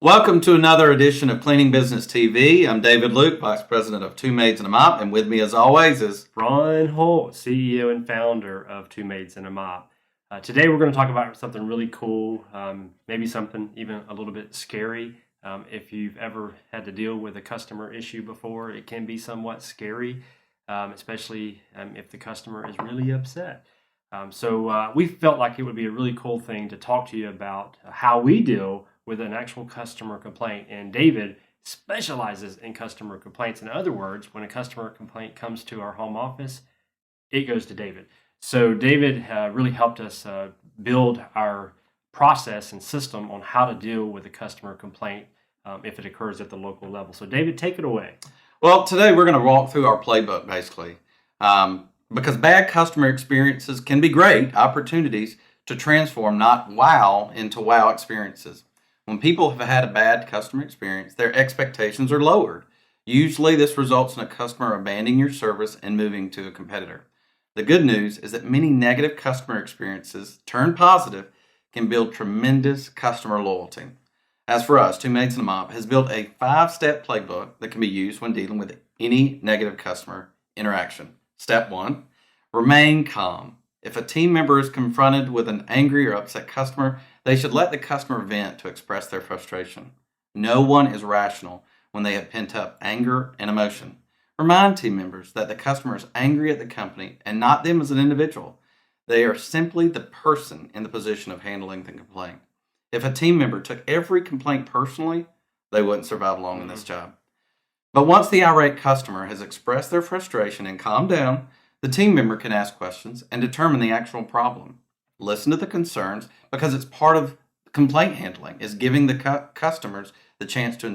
Welcome to another edition of Cleaning Business TV. I'm David Luke, Vice President of Two Maids and a Mop, and with me as always is Ron Holt, CEO and founder of Two Maids and a Mop. Today we're going to talk about something really cool, maybe something even a little bit scary. If you've ever had to deal with a customer issue before, it can be somewhat scary, especially if the customer is really upset. So we felt like it would be a really cool thing to talk to you about how we deal with an actual customer complaint. And David specializes in customer complaints. In other words, when a customer complaint comes to our home office, it goes to David. So David really helped us build our process and system on how to deal with a customer complaint if it occurs at the local level. So David, take it away. Well, today we're going to walk through our playbook basically because bad customer experiences can be great opportunities to transform not wow into wow experiences. When people have had a bad customer experience, their expectations are lowered. Usually this results in a customer abandoning your service and moving to a competitor. The good news is that many negative customer experiences turned positive can build tremendous customer loyalty. As for us, Two Maids and a Mop has built a 5-step playbook that can be used when dealing with any negative customer interaction. Step 1, remain calm. If a team member is confronted with an angry or upset customer, they should let the customer vent to express their frustration. No one is rational when they have pent up anger and emotion. Remind team members that the customer is angry at the company and not them as an individual. They are simply the person in the position of handling the complaint. If a team member took every complaint personally, they wouldn't survive long in this job. But once the irate customer has expressed their frustration and calmed down, the team member can ask questions and determine the actual problem. Listen to the concerns because it's part of complaint handling, is giving the customers the chance to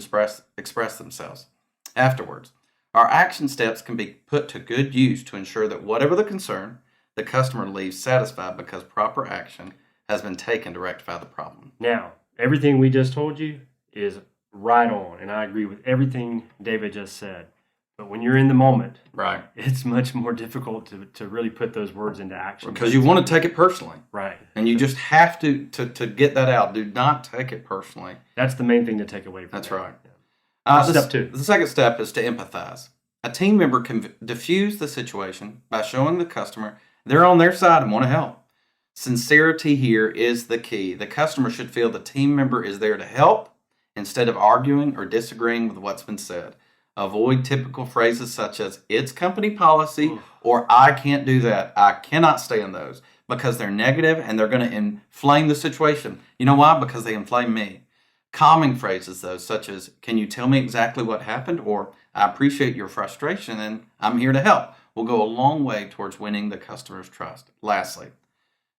express themselves. Afterwards, our action steps can be put to good use to ensure that whatever the concern, the customer leaves satisfied because proper action has been taken to rectify the problem. Now, everything we just told you is right on, and I agree with everything David just said. But when you're in the moment, Right. it's much more difficult to really put those words into action. Because you want to take it personally. Right. And you just have to get that out. Do not take it personally. That's the main thing to take away from That's that. right. Step 2. The second step is to empathize. A team member can diffuse the situation by showing the customer they're on their side and want to help. Sincerity here is the key. The customer should feel the team member is there to help instead of arguing or disagreeing with what's been said. Avoid typical phrases such as, it's company policy, or I can't do that. I cannot stand those because they're negative and they're going to inflame the situation. You know why? Because they inflame me. Calming phrases, though, such as, can you tell me exactly what happened? Or, I appreciate your frustration and I'm here to help, will go a long way towards winning the customer's trust. Lastly,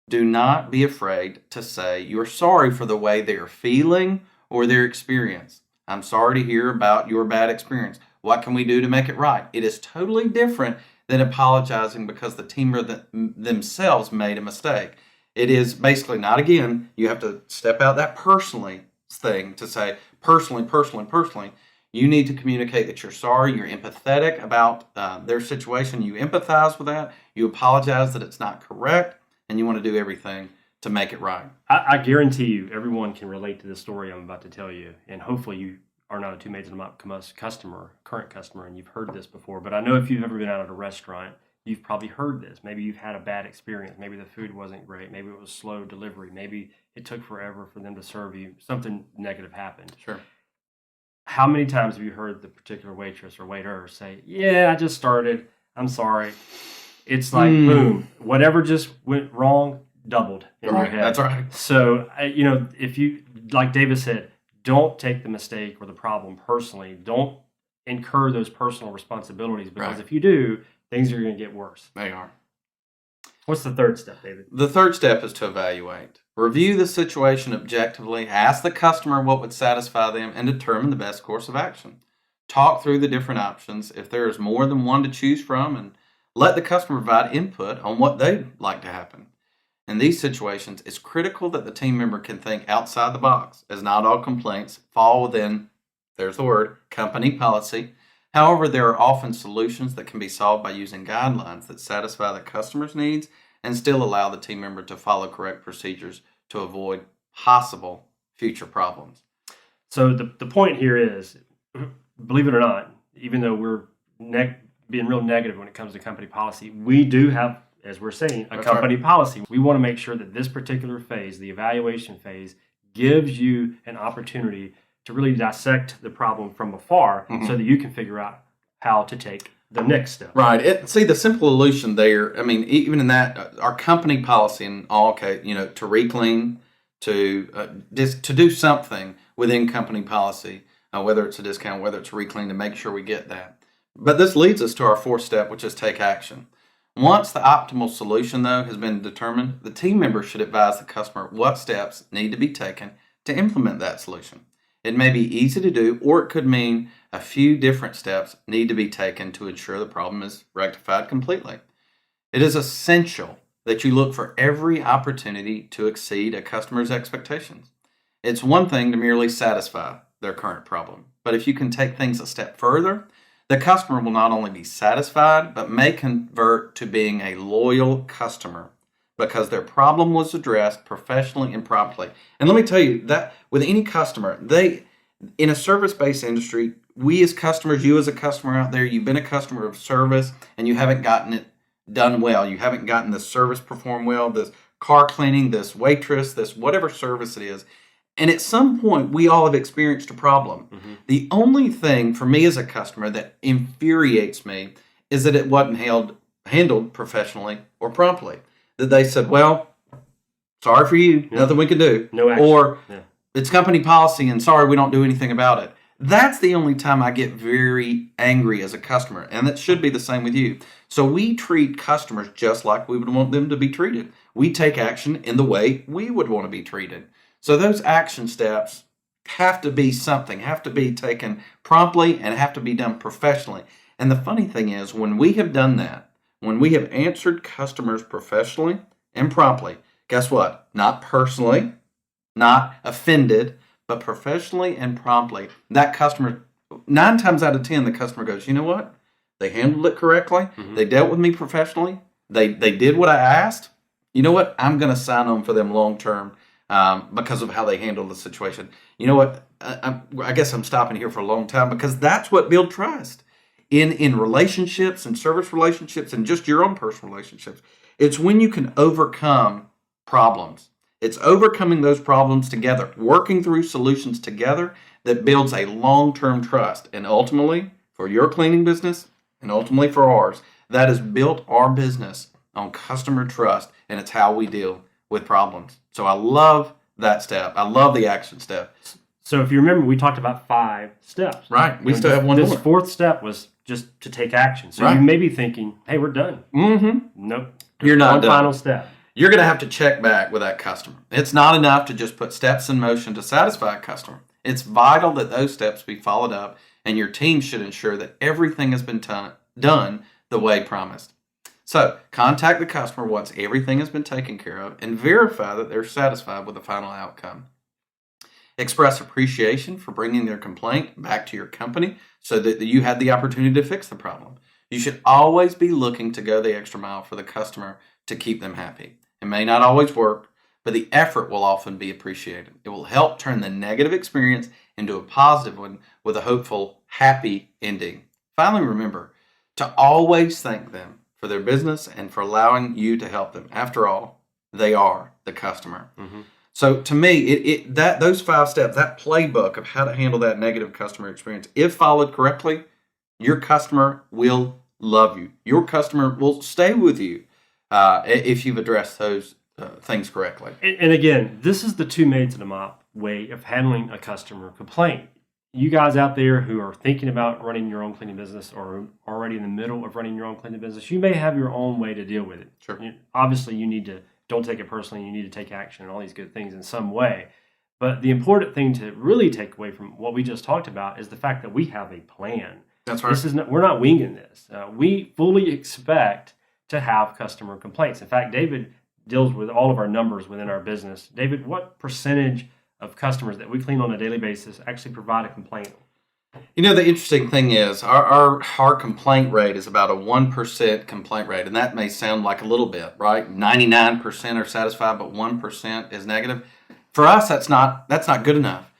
do not be afraid to say you're sorry for the way they are feeling or their experience. I'm sorry to hear about your bad experience. What can we do to make it right? It is totally different than apologizing because the team themselves made a mistake. It is basically not, again, you have to step out that personally thing to say personally. You need to communicate that you're sorry, you're empathetic about their situation, you empathize with that, you apologize that it's not correct, and you want to do everything to make it right. I guarantee you everyone can relate to the story I'm about to tell you, and hopefully you are not a Two Maids and a Mop current customer, and you've heard this before. But I know if you've ever been out at a restaurant, you've probably heard this. Maybe you've had a bad experience. Maybe the food wasn't great. Maybe it was slow delivery. Maybe it took forever for them to serve you. Something negative happened. Sure. How many times have you heard the particular waitress or waiter say, yeah, I just started. I'm sorry. It's like, boom, whatever just went wrong, doubled in your head. That's right. So, if you, like David said, don't take the mistake or the problem personally. Don't incur those personal responsibilities because if you do, things are going to get worse. They are. What's the third step, David? The third step is to evaluate. Review the situation objectively, ask the customer what would satisfy them, and determine the best course of action. Talk through the different options if there is more than one to choose from, and let the customer provide input on what they'd like to happen. In these situations, it's critical that the team member can think outside the box, as not all complaints fall within, there's the word, company policy. However, there are often solutions that can be solved by using guidelines that satisfy the customer's needs and still allow the team member to follow correct procedures to avoid possible future problems. So the point here is, believe it or not, even though we're being real negative when it comes to company policy, we do have, as we're saying, a company policy. We want to make sure that this particular phase, the evaluation phase, gives you an opportunity to really dissect the problem from afar so that you can figure out how to take the next step. Right. See, the simple solution there, I mean, even in that, our company policy in all case, to reclaim, to do something within company policy, whether it's a discount, whether it's reclaim, to make sure we get that. But this leads us to our fourth step, which is take action. Once the optimal solution, though, has been determined, the team member should advise the customer what steps need to be taken to implement that solution. It may be easy to do, or it could mean a few different steps need to be taken to ensure the problem is rectified completely. It is essential that you look for every opportunity to exceed a customer's expectations. It's one thing to merely satisfy their current problem, but if you can take things a step further, the customer will not only be satisfied, but may convert to being a loyal customer because their problem was addressed professionally and promptly. And let me tell you that with any customer, in a service-based industry, we as customers, you as a customer out there, you've been a customer of service and you haven't gotten it done well. You haven't gotten the service performed well, this car cleaning, this waitress, this whatever service it is. And at some point, we all have experienced a problem. The only thing for me as a customer that infuriates me is that it wasn't handled professionally or promptly. That they said, well, sorry for you, nothing we can do. No action. Or it's company policy and sorry, we don't do anything about it. That's the only time I get very angry as a customer. And that should be the same with you. So we treat customers just like we would want them to be treated. We take action in the way we would want to be treated. So those action steps have to be taken promptly and have to be done professionally. And the funny thing is, when we have done that, when we have answered customers professionally and promptly, guess what? Not personally, not offended, but professionally and promptly, that customer, 9 times out of 10, the customer goes, you know what? They handled it correctly. They dealt with me professionally. They did what I asked. You know what? I'm going to sign on for them long term because of how they handled the situation. You know what? I guess I'm stopping here for a long time because that's what builds trust in relationships and service relationships and just your own personal relationships. It's when you can overcome problems. It's overcoming those problems together, working through solutions together that builds a long-term trust. And ultimately, for your cleaning business and ultimately for ours, that has built our business on customer trust, and it's how we deal with problems. So I love that step. I love the action step. So if you remember, we talked about 5 steps. Right. We still have one more. This fourth step was just to take action. So you may be thinking, hey, we're done. Nope. You're not one done. Final step. You're going to have to check back with that customer. It's not enough to just put steps in motion to satisfy a customer. It's vital that those steps be followed up, and your team should ensure that everything has been done the way promised. So contact the customer once everything has been taken care of and verify that they're satisfied with the final outcome. Express appreciation for bringing their complaint back to your company so that you had the opportunity to fix the problem. You should always be looking to go the extra mile for the customer to keep them happy. It may not always work, but the effort will often be appreciated. It will help turn the negative experience into a positive one with a hopeful, happy ending. Finally, remember to always thank them for their business and for allowing you to help them. After all, they are the customer. So to me, those 5 steps, that playbook of how to handle that negative customer experience, if followed correctly, your customer will love you. Your customer will stay with you if you've addressed those things correctly. And again, this is the 2 maids in a mop way of handling a customer complaint. You guys out there who are thinking about running your own cleaning business or already in the middle of running your own cleaning business, you may have your own way to deal with it. Sure. Obviously, you need to, don't take it personally, you need to take action and all these good things in some way. But the important thing to really take away from what we just talked about is the fact that we have a plan. That's right. We're not winging this. We fully expect to have customer complaints. In fact, David deals with all of our numbers within our business. David, what percentage of customers that we clean on a daily basis actually provide a complaint? You know, the interesting thing is our complaint rate is about a 1% complaint rate, and that may sound like a little bit, right? 99% are satisfied, but 1% is negative. For us, that's not good enough.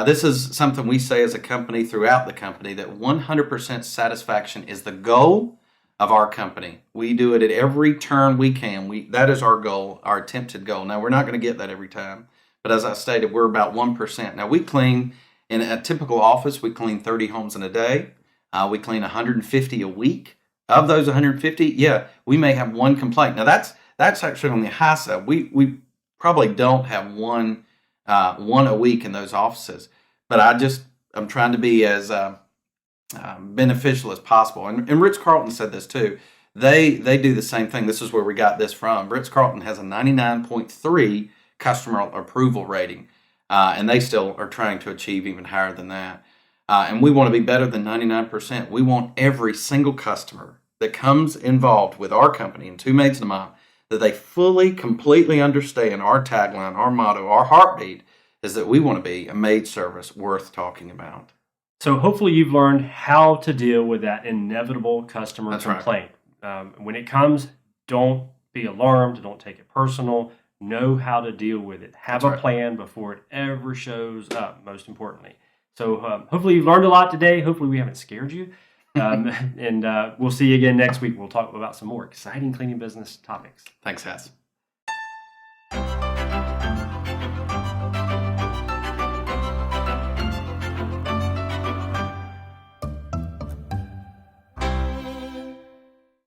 This is something we say as a company throughout the company, that 100% satisfaction is the goal of our company. We do it at every turn we can. That is our goal, our attempted goal. Now, we're not going to get that every time, but as I stated, we're about 1%. Now, we clean, in a typical office, we clean 30 homes in a day. We clean 150 a week. Of those 150, yeah, we may have one complaint. Now, that's actually on the high side. We probably don't have one a week in those offices, but I'm trying to be as beneficial as possible. And Ritz-Carlton said this too. They do the same thing. This is where we got this from. Ritz-Carlton has a 99.3 customer approval rating, and they still are trying to achieve even higher than that. And we want to be better than 99%. We want every single customer that comes involved with our company and Two Maids and a Mop, that they fully, completely understand our tagline, our motto, our heartbeat is that we want to be a maid service worth talking about. So hopefully you've learned how to deal with that inevitable customer That's right. complaint. When it comes, don't be alarmed. Don't take it personal. Know how to deal with it. Have That's a right. plan before it ever shows up, most importantly. So hopefully you've learned a lot today. Hopefully we haven't scared you. And we'll see you again next week. We'll talk about some more exciting cleaning business topics. Thanks, Hess.